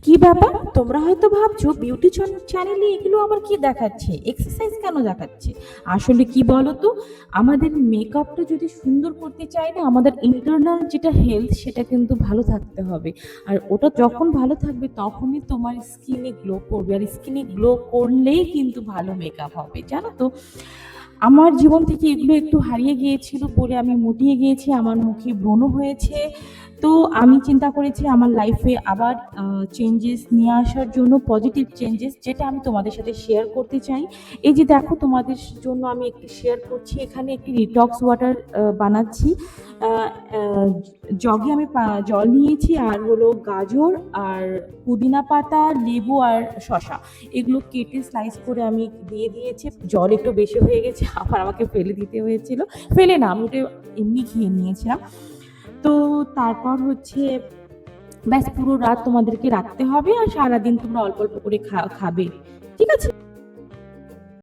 কি ব্যাপার? তোমরা হয়তো ভাবছো বিউটি চ্যানেলে এগুলো আবার কি দেখাচ্ছে, এক্সারসাইজ কেন দেখাচ্ছে? আসলে কি বলো তো, আমাদের মেকআপটা যদি সুন্দর করতে চাই না, আমাদের ইন্টারনাল যেটা হেলথ সেটা কিন্তু ভালো থাকতে হবে। আর ওটা যখন ভালো থাকবে তখনই তোমার স্কিনে গ্লো করবে, আর স্কিনে গ্লো করলেই কিন্তু ভালো মেকআপ হবে, জানো তো। আমার জীবন থেকে এগুলো একটু হারিয়ে গিয়েছিল বলে আমি মুটিয়ে গিয়েছি, আমার মুখে ব্রণ হয়েছে। তো আমি চিন্তা করেছি আমার লাইফে আবার চেঞ্জেস নিয়ে আসার জন্য, পজিটিভ চেঞ্জেস, যেটা আমি তোমাদের সাথে শেয়ার করতে চাই। এই যে দেখো, তোমাদের জন্য আমি একটু শেয়ার করছি, এখানে একটি ডিটক্স ওয়াটার বানাচ্ছি। আহ, আহ, জগে আমি জল নিয়েছি, আর হলো গাজর আর পুদিনা পাতা, লেবু আর শসা, এগুলো কেটে স্লাইস করে আমি দিয়ে দিয়েছি। জল একটু বেশি হয়ে গেছে, আবার আমাকে ফেলে দিতে হয়েছিল। ফেলে না, আমি ওটা এমনি খেয়ে নিয়েছিলাম। তো তারপর হচ্ছে ব্যাস, পুরো রাত তোমাদেরকে রাখতে হবে, আর সারাদিন তোমরা অল্প অল্প করে খাবে, ঠিক আছে?